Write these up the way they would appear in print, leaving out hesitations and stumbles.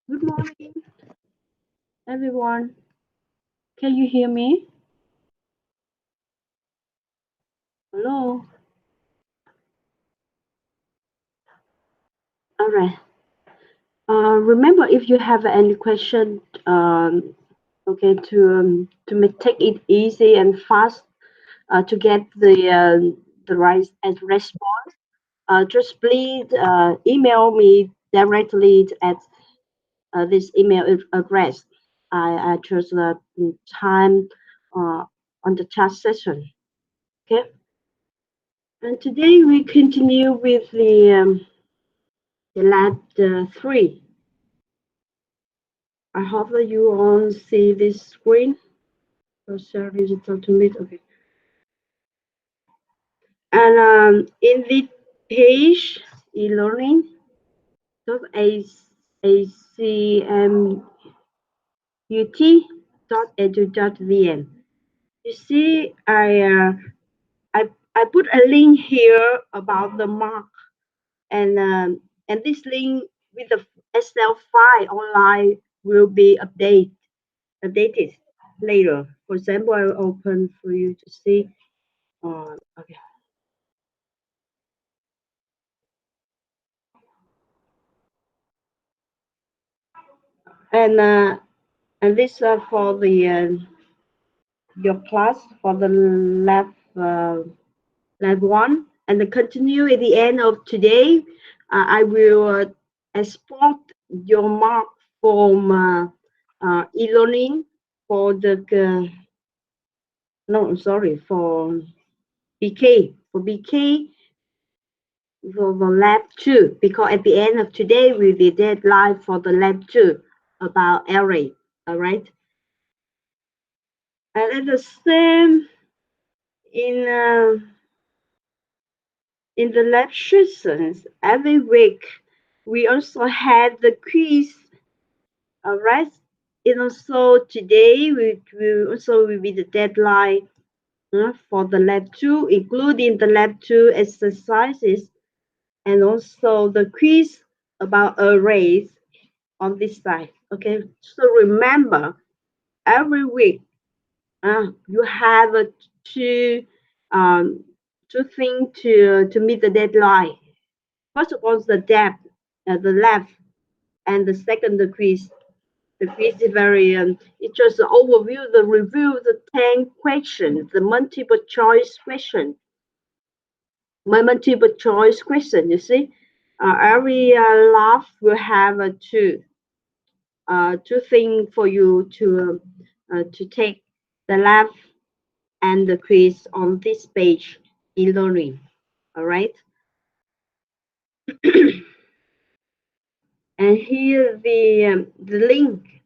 Good morning, everyone. Can you hear me? Hello. All right. Remember, if you have any question, okay, to take it easy and fast, to get the right response, just please email me directly at this email address. I chose the time on the chat session. Okay. And today we continue with the lab 3. I hope that you all see this screen. So share digital to meet. Okay. And in this page, e-learning dot acmut.edu.vn. You see, I put a link here about the mark, and this link with the Excel file online will be updated later. For example, I will open for you to see. Okay. And this for the your class for the lab 1, and then continue at the end of today. I will export your mark from e-learning for the no, sorry, for BK for the lab 2, because at the end of today will be deadline for the lab 2 about array. All right. And at the same in the lab sessions every week, we also had the quiz. All right. And also today will be the deadline for the lab 2, including the lab 2 exercises and also the quiz about arrays on this side. Okay. So remember, every week you have um, two things to meet the deadline. First of all, the depth, the left, and the second, the quiz. The quiz is very, it just overview, the review, the 10 questions, the multiple choice question. My multiple choice question, you see, every lab will have two things for you to take the lab and the quiz on this page in learning. All right. And here the link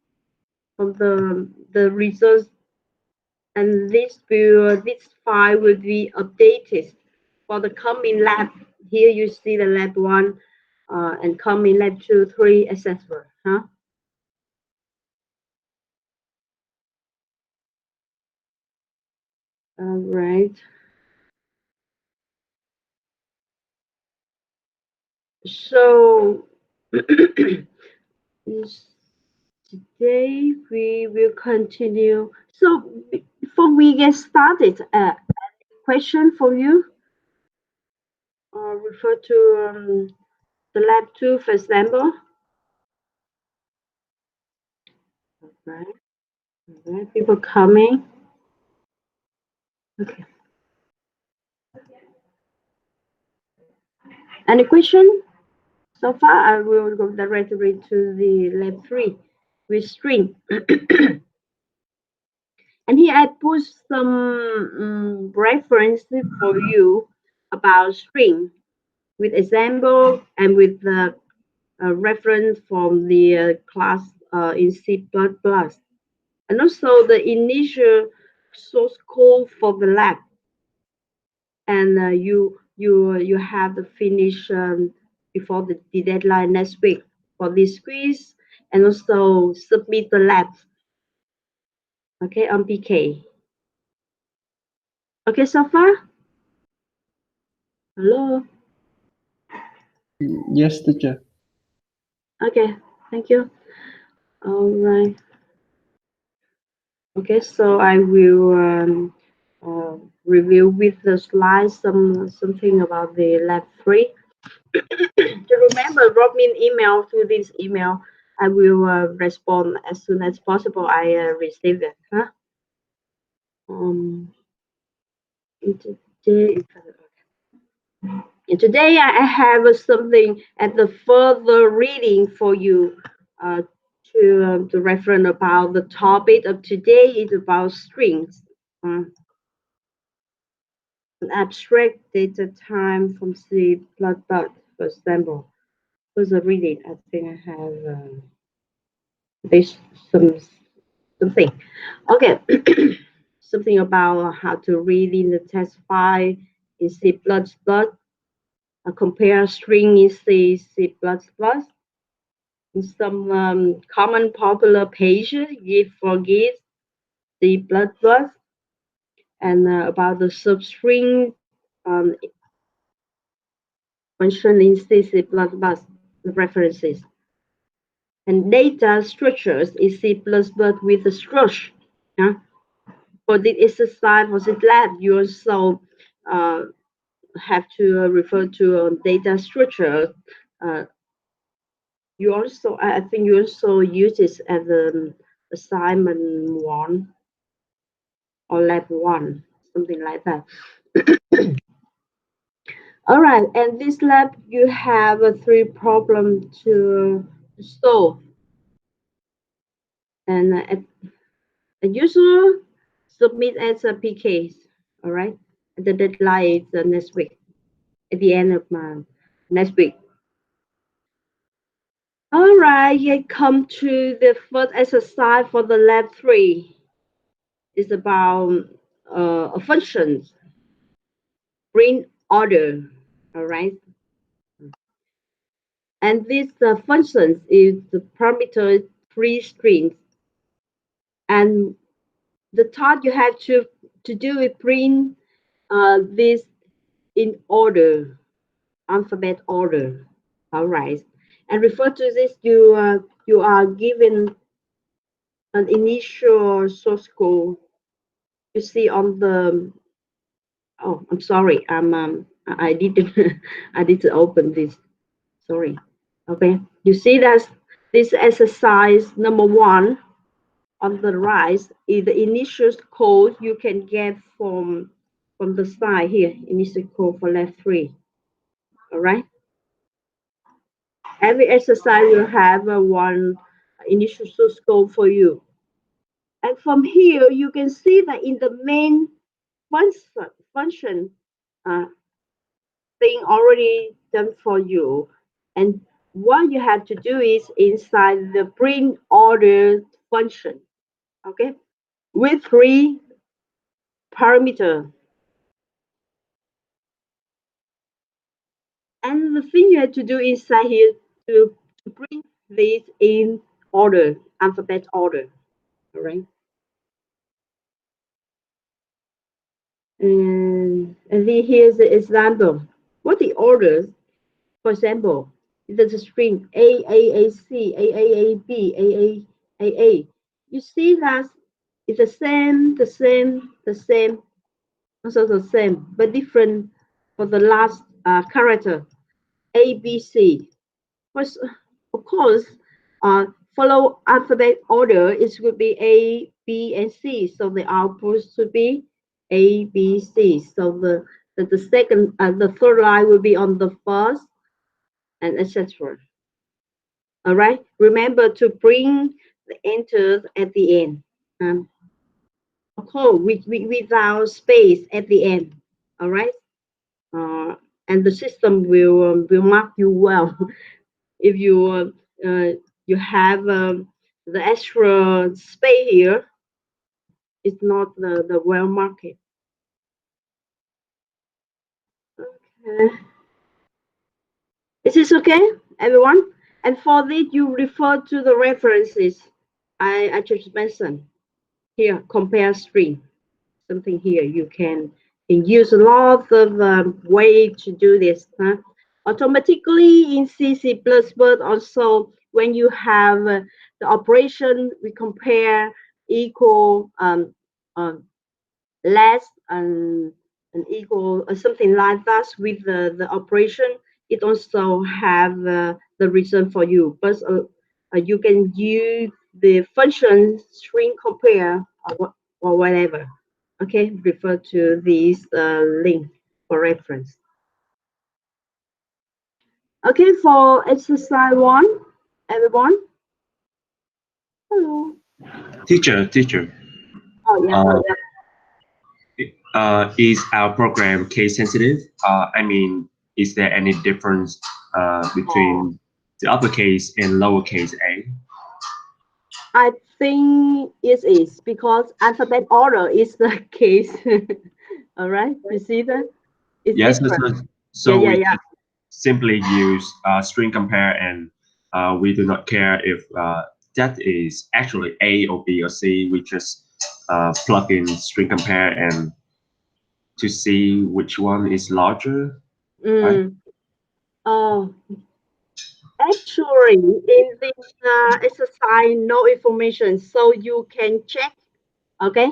of the results, and this file will be updated for the coming lab. Here you see the lab 1 and coming lab 2, 3, etc. All right. So today we will continue. So before we get started, question for you. Refer to the lab 2, for example. Okay. Okay. People coming. Okay. Any question? So far, I will go directly to the lab 3 with string. And here I put some references for you about string with example and with the reference from the class in C++. And also the initial source code for the lab. And you have to finish before the deadline next week for this quiz, and also submit the lab. Okay, on PK. Okay, so far? Hello? Yes, teacher. Okay, thank you. All right. Okay, so I will review with the slides something about the lab 3. To remember, drop me an email to this email. I will respond as soon as possible. I receive it. Huh? Um, today, today I have something at the further reading for you. To reference about the topic of today is about strings. An abstract data time from C++, for example. For the reading, I think I have this some something. Okay, something about how to read in the text file in C++, compare string in C++, in some common popular pages, give forget C++, and about the substring function in C++, the references, and data structures in C++ with the structure. Yeah? For this exercise, for this lab, you also uh, have to refer to data structure. Uh, you also, I think you also use this as an assignment 1 or lab 1, something like that. All right, and this lab you have 3 problems to solve, and as usual, submit as a PKs. All right, the deadline is next week, at the end of next week. All right, here come to the first exercise for the lab 3. It's about a function, print order. All right, and this function is the parameter 3 strings, and the task you have to do is print this in order, alphabet order. All right, and refer to this, you are given an initial source code. You see on the, oh, I'm sorry, I didn't I didn't open this. Sorry. Okay, you see that this exercise number 1 on the right is the initial code you can get from the side here. Initial code for lab 3. All right. Every exercise will have one initial source code for you. And from here, you can see that in the main function uh, thing already done for you. And what you have to do is inside the print order function, okay, with 3 parameters. And the thing you have to do inside here to print this in order, alphabet order, all right? And then here's the example. What the orders, for example, there's a string AAAC, AAAB, AAAA. You see that it's the same, also the same, but different for the last character, ABC. First, of course, follow alphabet order, it would be A, B, and C. So the output should be A, B, C. So the second, the third line will be on the first, and etc. All right. Remember to bring the enters at the end. Of course, without space at the end. All right. And the system will mark you well if you have the extra space here. It's not the well market. Okay. Is this okay, everyone? And for this, you refer to the references I just mentioned here. Compare string. Something here you can use a lot of way to do this. Automatically in C++, also when you have the operation we compare equal um, less and equal something like that with the operation. It also have the reason for you, but you can use the function string compare or whatever. Okay, refer to this link for reference. Okay, for exercise one, everyone. Hello. Teacher, Oh yeah, uh, yeah. is our program case sensitive? I mean, is there any difference Oh, between the uppercase and lowercase a? I think it is because alphabet order is the case. All right, you see that? It's Yes, different. Yeah, so yeah, we yeah. can simply use string compare, and we do not care if that is actually A or B or C. We just plug in string compare and to see which one is larger, right? Mm. Oh, actually, in this exercise, no information, so you can check. Okay,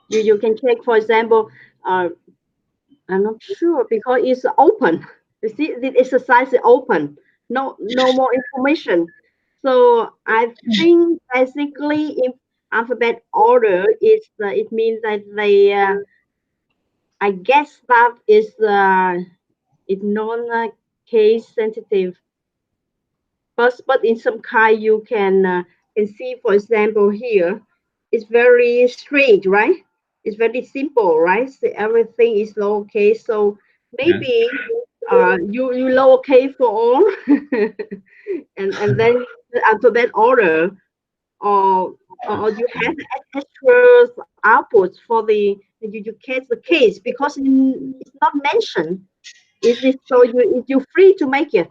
you can check. For example, uh, I'm not sure because it's open. You see, the exercise is open. No more information. So I think basically, in alphabet order, it means that they. I guess that is it's non case sensitive. But in some kind you can see, for example, here, it's very strange, right? It's very simple, right? So everything is lowercase, so Yeah. maybe you lowercase for all, and then the alphabet order, or you have extra outputs for the you catch the case because it's not mentioned. Is it so you're free to make it?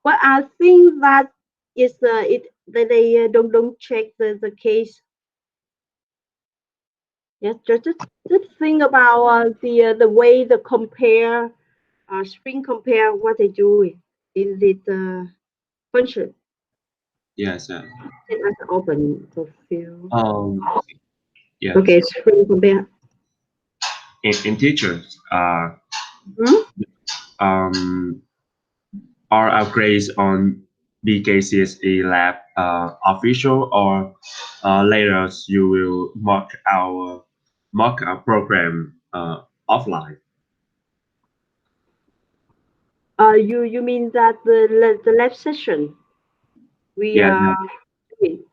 Well, I think that is it they don't check the case. Yes, just think about the way the compare string compare what they do in the function. Yes. Let us open the field. Um. Yes. Okay, string compare. In teachers, Hmm? um, are our grades on BKCSE lab official, or later you will mark our program offline? You mean that the lab session we Yeah. doing?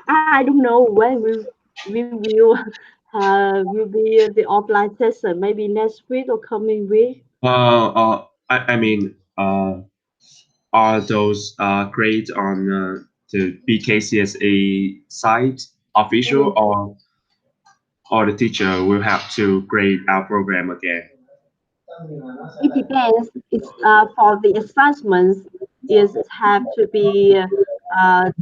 I don't know when we will will be the offline session. Maybe next week or coming week. I mean, are those grades on the BKCSE site official, Mm. or the teacher will have to grade our program again? It depends. It's for the assessments is have to be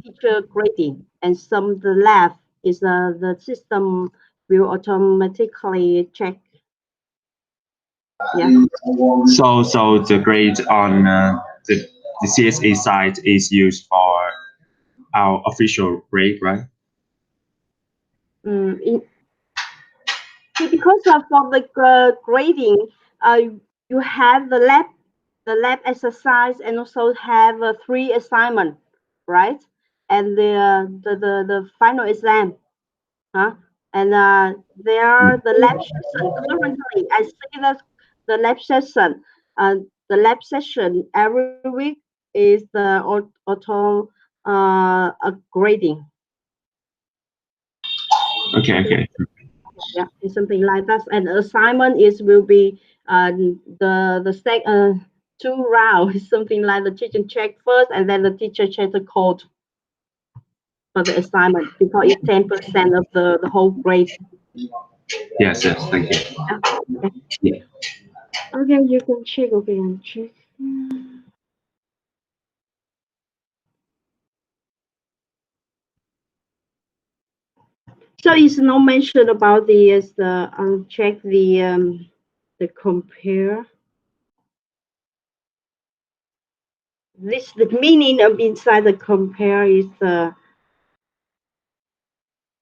teacher grading, and some the lab is the system will automatically check. Yeah. So the grade on the CSE site is used for our official grade, right? Mm, because of for the grading, you have the lab exercise, and also have three assignment, right? And the final exam, huh? And there are the lab session. Currently, I see that the lab session, uh, the lab session every week is the auto grading. Okay, okay. Yeah, it's something like that. And assignment is will be the two rounds, something like the teacher check first, and then the teacher check the code for the assignment because it's 10% of the whole grade. Yes, yes, thank you. Yeah. Okay. Yeah. Okay, you can check. Okay, and check. So it's no mention about the is the check the compare. This the meaning of inside the compare is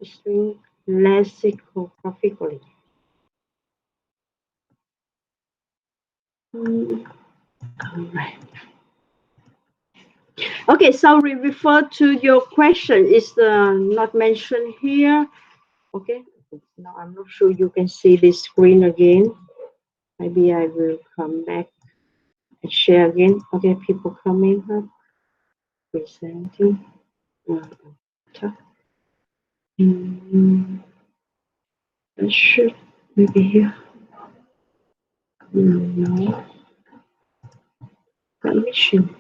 string lexicographically. All right. Okay, so we refer to your question is not mentioned here. Okay, now I'm not sure you can see this screen again. Maybe I will come back and share again. Okay, people coming up, presenting. Uh, I should maybe here. No, permission.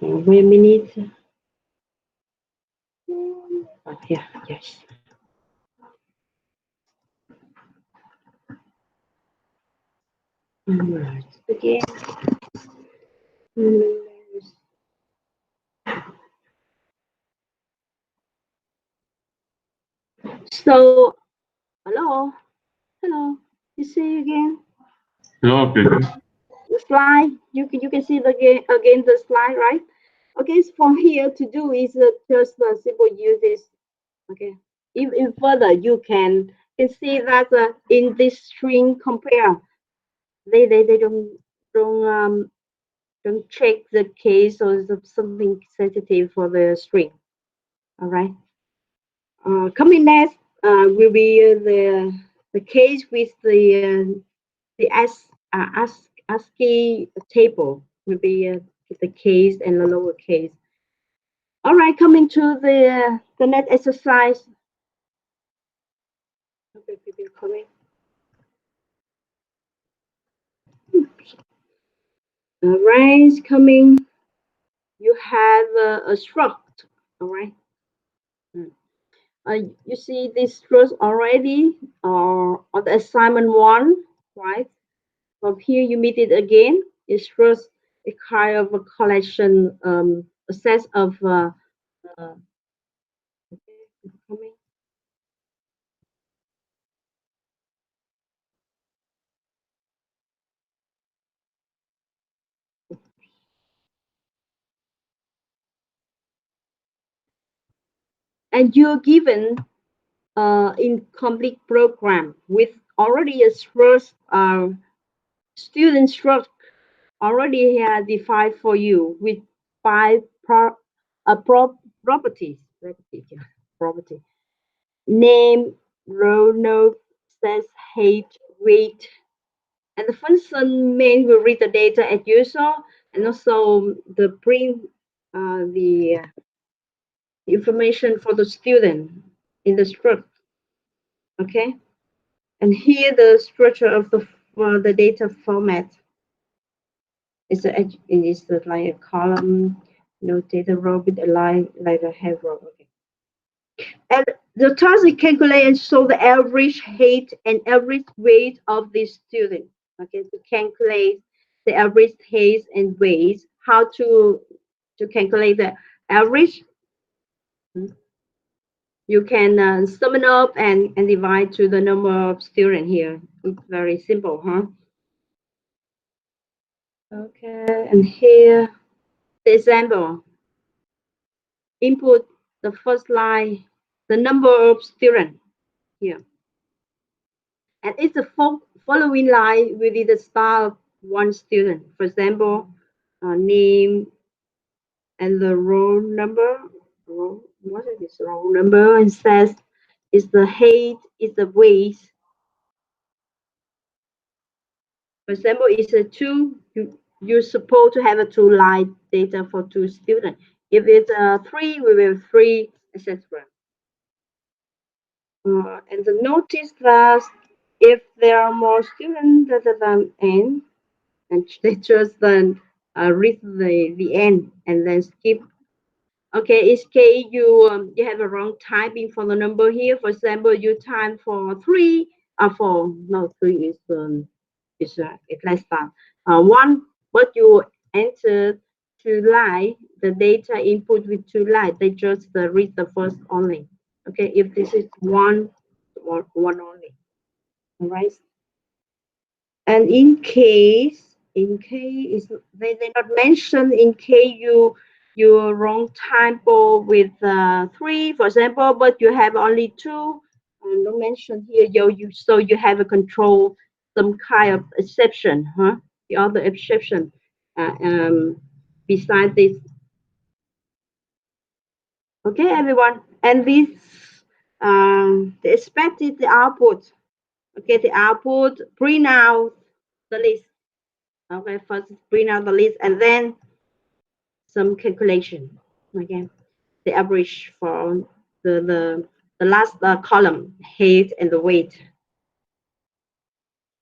Wait a minute. Yeah, yes. Right. Again. Mm, So, hello, hello. You see again No, good. the slide. You can see the again the slide, right? Okay, so from here to do is just simple use this. Okay, even further you can see that in this string compare they don't check the case or something sensitive for the string. All right. Coming next will be the case with the ASCII table will be the case and the lower case. All right, coming to the next exercise. Okay, people coming. All right, coming. You have a struct. All right. Mm. You see this struct already on the assignment one, right? From here you meet it again. It's just a kind of a collection, a set of uh, coming. And you're given incomplete program with already a first student struct already defined for you with five properties. Yeah, property name, row node, says height, weight, and the function main will read the data as usual, and also the print the information for the student in the struct. Okay, and here the structure of the data format is like a column, data row with a line like a head row. Okay, and the task is calculate and show the average height and average weight of this student. Okay, to calculate the average height and weight. How to calculate the average? You can sum it up and divide to the number of students here. It's very simple, huh? Okay, and here the example. Input the first line, the number of students here. And it's the following line will be the start of one student. For example, name and the roll number. What is this roll number? And says is the height, is the weight. For example, it's a two. You're supposed to have a two line data for two students. If it's three, we will three, etc. And the notice that if there are more students rather than n, and they just then read the end and then skip. Okay, it's case you have a wrong typing for the number here. For example, you type for three, for no three is less than one, but you enter two line, the data input with two line. They just read the first only. Okay, if this is one only, all right. And in case is they not mention in case your wrong typo with three, for example, but you have only two. Don't mention here. So you have a control some kind of exception, huh? The other exception. Besides this, okay, everyone, and this the expected the output. Okay, the output print out the list. Okay, first print out the list and then some calculation. Okay, the average for the last column, height and the weight.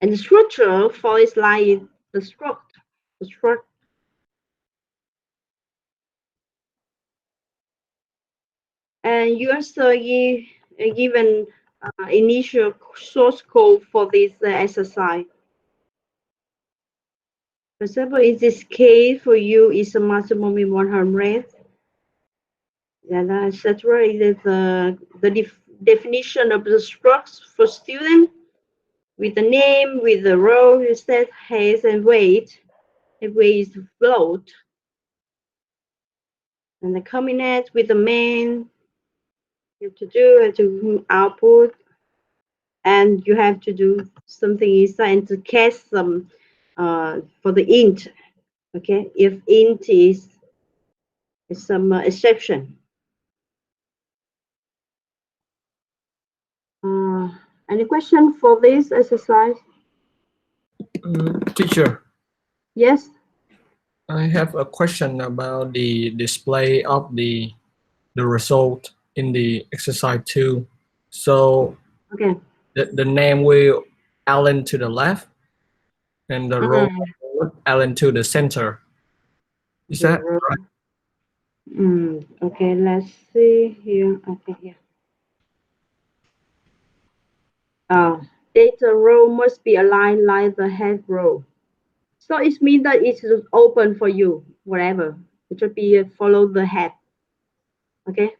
And the structure for this line is the struct. And you also given initial source code for this exercise. For example, in this case for you is a maximum in 100. And etc. Is the definition of the structs for student with the name, with the row, set, height, and weight. The weight is float. And the combinate with the main you have to do to output, and you have to do something inside and to cast some for the int. Okay, if int is some exception. Any question for this exercise? Teacher, Yes. I have a question about the display of the result in the exercise 2. So Okay. the name will align to the left and the row will align to the center. Is The that row. right? Okay, let's see here. Okay, here. Data row must be aligned like the head row. So it means that it's open for you, whatever. It should be follow the head. Okay.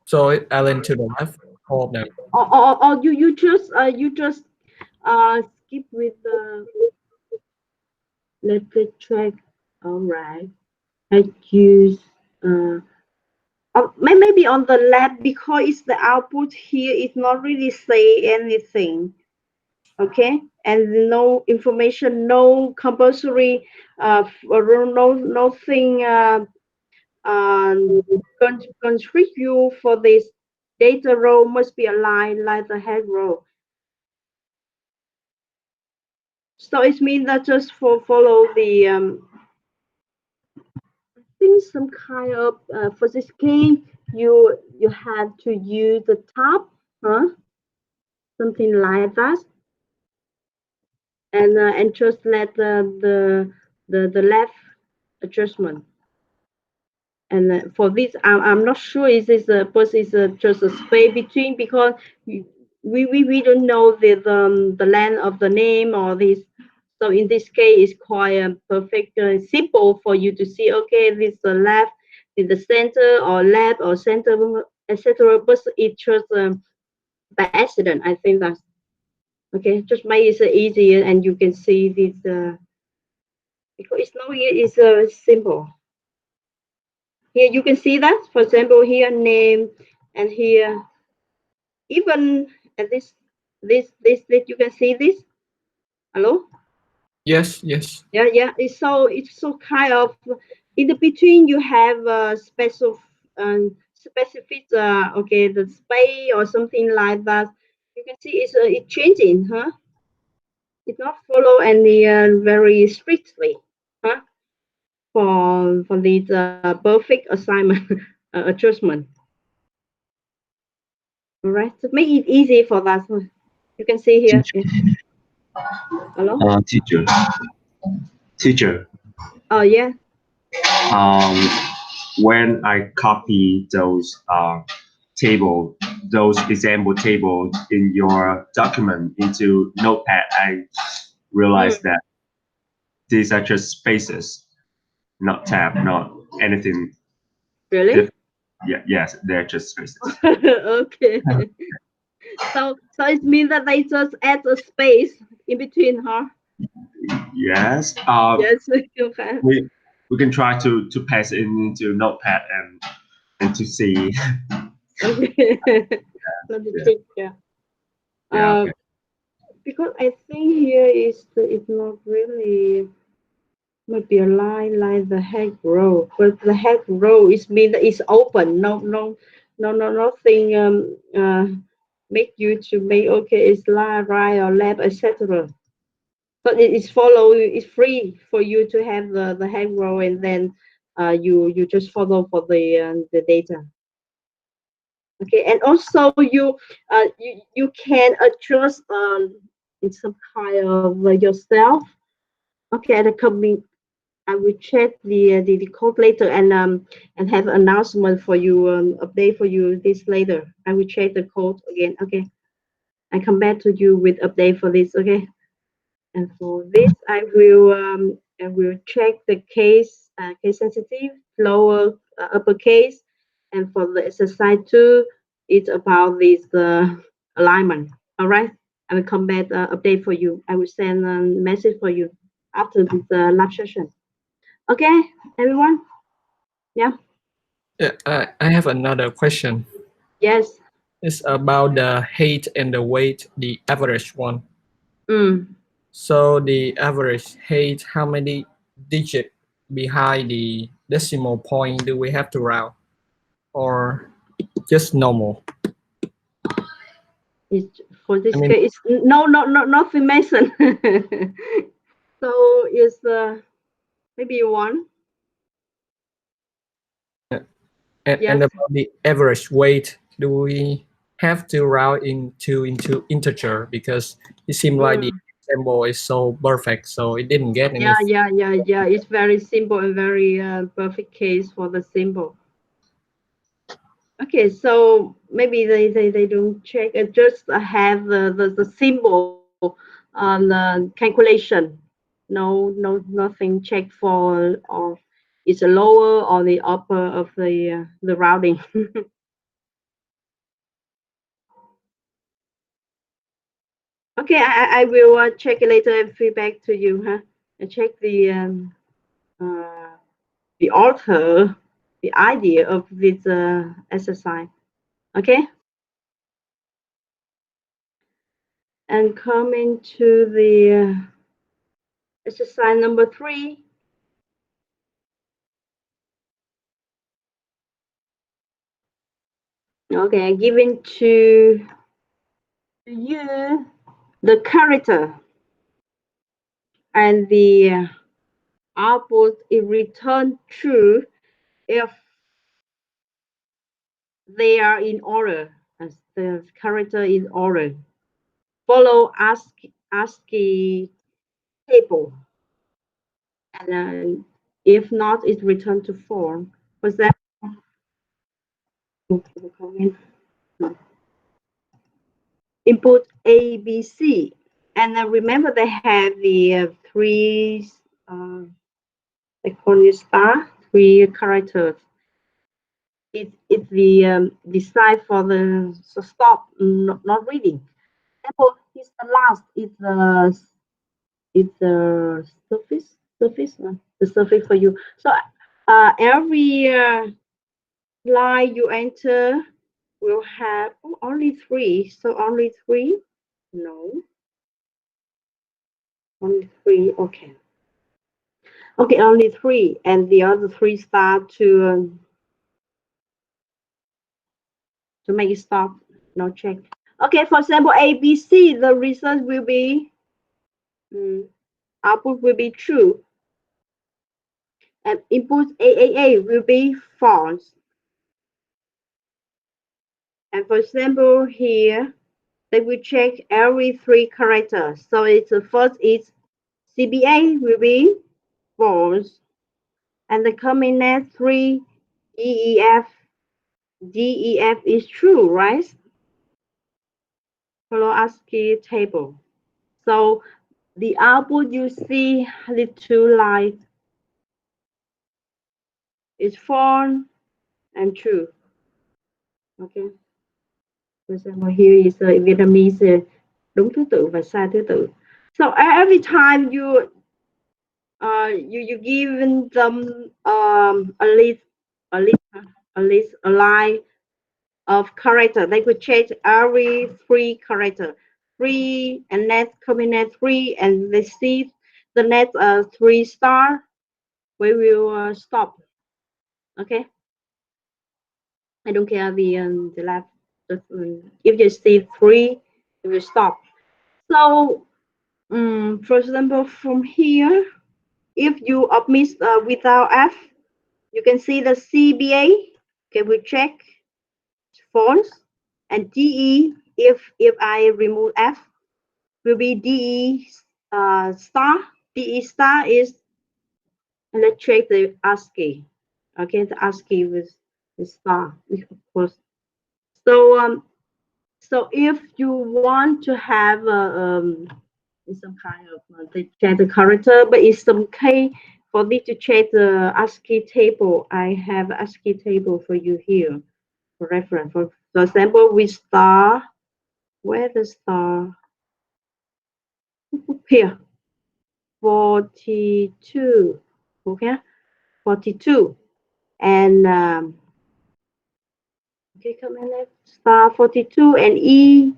So it align to the left, all of them. Or you just skip with the let's check. All right. I use maybe on the lab because it's the output here. It's not really say anything. Okay, and no information, no compulsory, or no nothing constrict you for this. Data row must be aligned like the head row. So it means that just for follow the I think some kind of for this case you have to use the top, huh? Something like that, and just let the left adjustment. And for this, I'm not sure is this but it's just a space between because we don't know the length of the name or this. So in this case, it's quite perfect, simple for you to see. Okay, this left in the center or left or center, etc. But it just by accident. I think that's okay. Just make it easier, and you can see this because it's not it's simple. Here you can see that, for example, here name and here even at this you can see this. Hello? Yes, yes. Yeah. It's so kind of in the between you have special specific okay the space or something like that. You can see it's changing, huh? It not follow any very strictly, huh? For this perfect assignment adjustment. All right, to make it easy for that, you can see here. Teacher, Yeah. Hello? teacher, teacher. Oh, yeah. Um, when I copy those example tables in your document into Notepad, I Mm, realized that these are just spaces, not tab, not anything really? different. Yeah, yes, they're just spaces. Okay. So it means that they just add a space in between, huh? Yes. Yes, okay. We we can try to paste it into Notepad and to see. Okay. Not the Yeah. trick, yeah. Yeah. Uh, Okay. because I think here is it's not really might be a line like the head row, but the head row is mean that it's open. Nothing make you to make okay it's line right or left etc. But it is follow it's free for you to have the head row and then you just follow for the data. Okay, and also you can adjust in some kind of yourself. Okay, at the coming I will check the code later and have announcement for you update for you this later. I will check the code again. Okay, I come back to you with update for this. Okay, and for this I will check the case sensitive lower uppercase, and for the exercise two it's about this alignment. All right, I will come back update for you. I will send a message for you after this lab session. Okay, everyone. Yeah. Yeah, I have another question. Yes. It's about the height and the weight, the average one. Mm. So the average height, how many digit behind the decimal point do we have to round, or just normal? It's for I this mean, case. It's, no, nothing Mason. So it's maybe one. and Yes. about the average weight, do we have to round into integer, because it seemed like the Mm. example is so perfect, so it didn't get any. Yeah. It's very simple and very perfect case for the symbol. Okay, so maybe they don't check and just have the symbol on calculation. Nothing check for or it's a lower or the upper of the routing. Okay, I will check it later and feedback to you, huh? And check uh, the author, the idea of this exercise. Okay, and coming to the exercise number 3. Okay, giving to you the character and the output is returned true if they are in order, as the character is order. Follow ASCII table, and if not, it return to form. Was that? Input A, B, C, and remember they have the three. Uh, they call it star, three characters. It's the side for the so stop not reading. Example, it's the last. It's the the surface for you. So every line you enter will have only three. So only three. No, only three. Okay. Okay, only three, and the other three start to make it stop. No check. Okay, for example, A, B, C, the result will be output will be true, and input A will be false. And for example, here they will check every three characters. So it's the first is CBA will be false, and the coming next three DEF is true, right? Follow ASCII table. So the output you see the two lines is false and true. Okay. For example, here is Vietnamese đúng thứ tự và sai thứ tự. So every time you given them a line of character. They could change every three character, three and next combinate three, and they see the next 3 star. We will stop. Okay, I don't care the left. If you see three, you will stop. So, for example, from here, if you omit without F, you can see the CBA. Okay, we check false, and DE. If I remove F, will be DE star. DE star is, and let's check the ASCII. Okay, the ASCII with the star, of course. So if you want to have some kind of they check the character, but in some case for me to check the ASCII table, I have ASCII table for you here for reference. For example, with star, where the star here 42, okay, 42, and okay, come in star 42 and E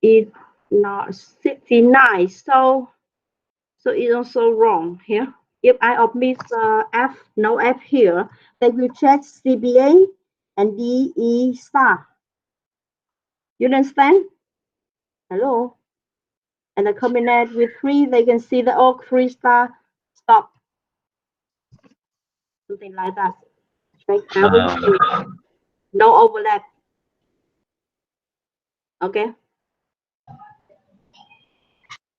is not 69, so it's also wrong here. If I omit F, no F here, then we check CBA and DE star. You understand? Hello? And the combinate with 3, they can see the all 3 star stop. Something like that. Check everything. No overlap. Okay?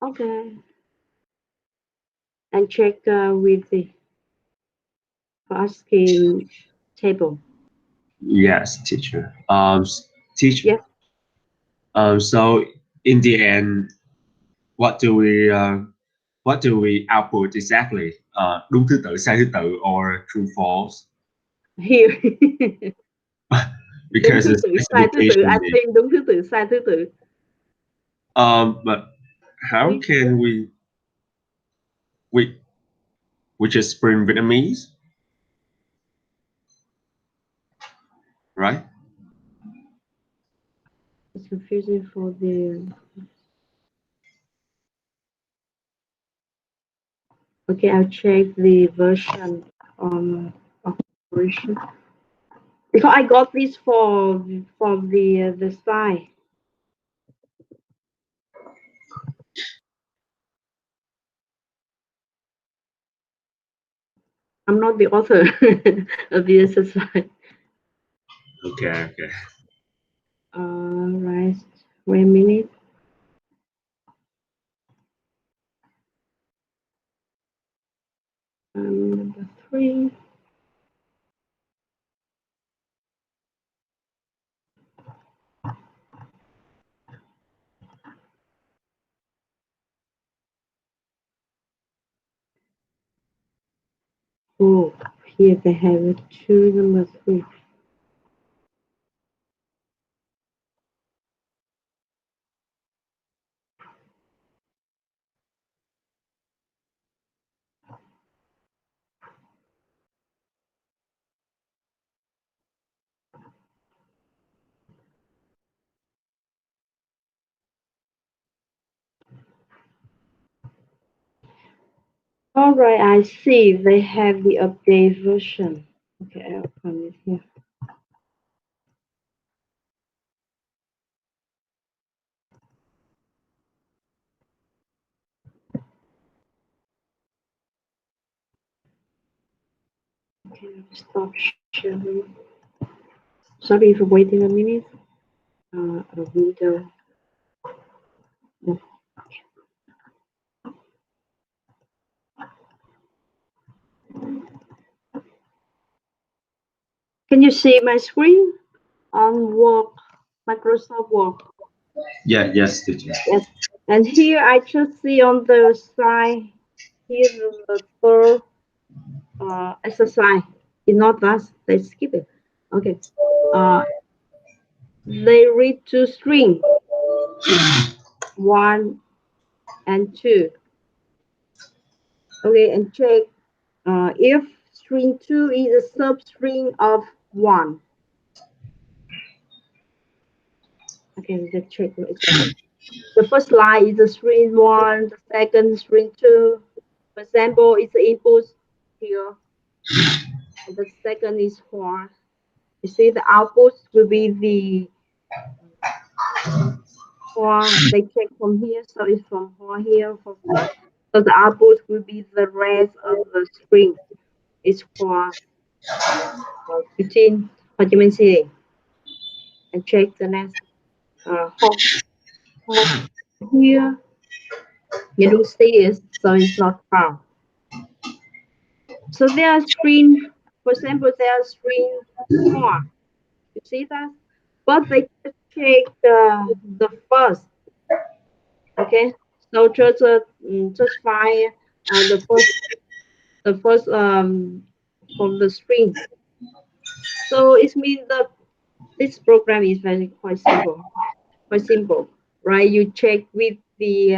Okay. And check with the asking table. Yes, teacher. Teacher. Yes. So in the end, what do we output exactly? Đúng thứ tự, sai thứ tự, or true false? Here. Đúng Because thứ the tự, sai thứ tự. I specification is. think đúng thứ tự, sai thứ tự. But how can we just spring Vietnamese, right? It's confusing for the. Okay, I'll check the version of version because I got this from the site. I'm not the author of the exercise. Okay. Right. Wait a minute. Number 3. Oh, here they have it. Number 3. All right, I see they have the update version. Okay, I'll open it here. Okay, I'll stop sharing. Sorry for waiting a minute. A window. Oh, can you see my screen on Word, Microsoft Word? Yes, teacher. Yes. And here I just see on the side, here the third exercise. It's not that, they skip it. Okay. They read two string, 1 and 2. Okay, and check if string 2 is a substring of 1. Okay, let's check exactly. The first line is a string 1, the second string 2. For example, it's the input here, and the second is 4. You see the output will be the 4. They check from here, so it's from 4 here for first. So the output will be the rest of the string. It's for 15 Ho Chi Minh City. And check the next home here. You don't see it, so it's not found. So there are string, for example, there are string 4. You see that? But they just check the first. Okay, so just find the first from the string. So it means that this program is very quite simple, right? You check with the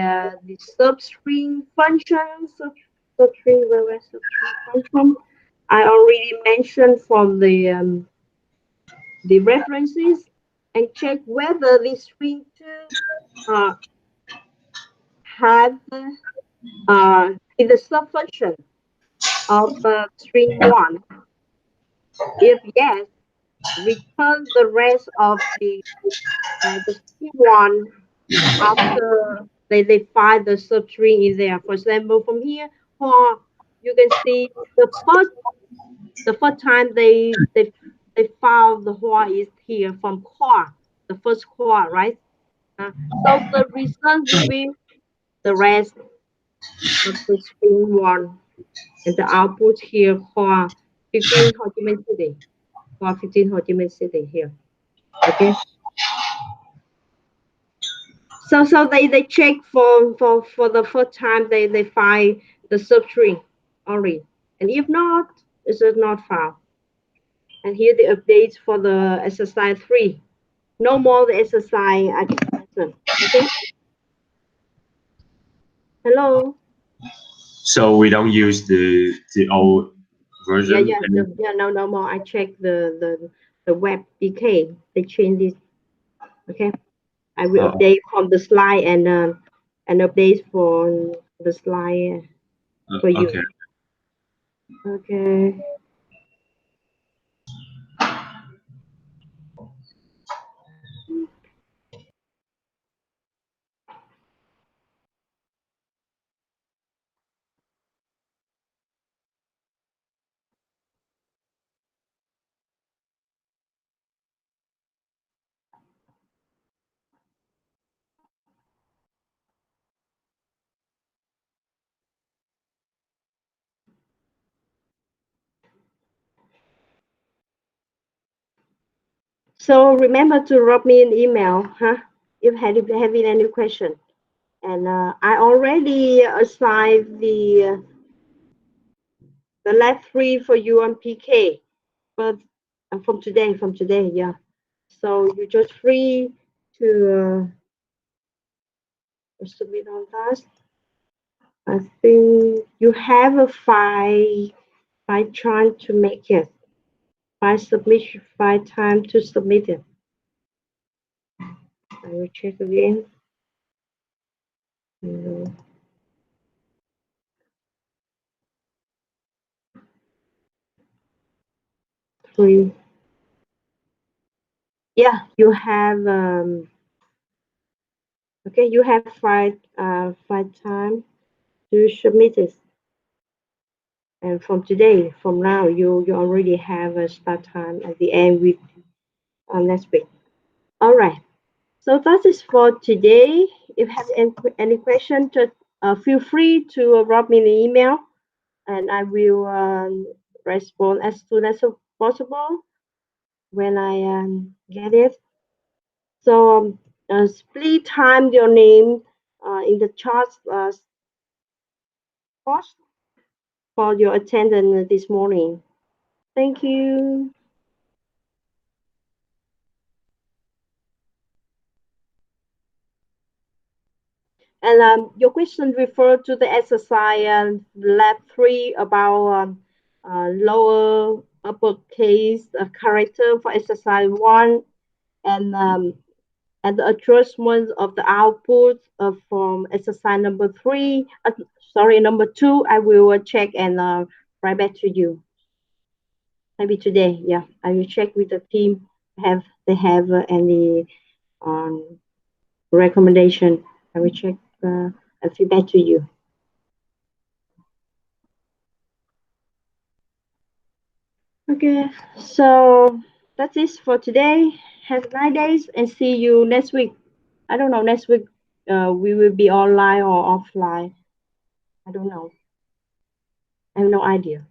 substring function, substring where substring function. I already mentioned from the references, and check whether the string 2 have in the subfunction of string 1. If yes, return the rest of the string 1 after they find the substring in there. For example, from here, or you can see the first time they found the whore is here from core, the first core, right? So the result will be the rest of the string 1, and the output here for 15 Ho Chi Minh City, for 15 Ho Chi Minh City here. Okay. So they check for the first time they find the substring only, and if not, it is not found. And here the updates for the exercise 3. No more the exercise lesson. Okay. Hello. So we don't use the old version. No more. I checked the web PK. They changed it. Okay. I will Oh, update from the slide and update for the slide for you. okay. Okay. So remember to drop me an email, huh? If having any question. And I already assigned the Lab 3 for you on PK, but from today, yeah. So you're just free to submit on that. I think you have a five time to make it. Five time to submit it. I will check again. Mm, 3. Yeah, you have okay, you have five time to submit it. And from today, from now, you already have a start time at the end with next week. All right. So that is for today. If you have any question, just feel free to drop me an email, and I will respond as soon as possible when I get it. So please time your name in the chat box for your attendance this morning. Thank you. And your question referred to the exercise lab 3 about lower uppercase character for exercise 1, and and the adjustment of the output from exercise number 3. Sorry, number 2. I will check and write back to you. Maybe today. Yeah, I will check with the team. Have they have any um, recommendation? I will check and feedback to you. Okay, so that's it for today. Have a nice days and see you next week. I don't know, next week we will be online or offline. I don't know. I have no idea.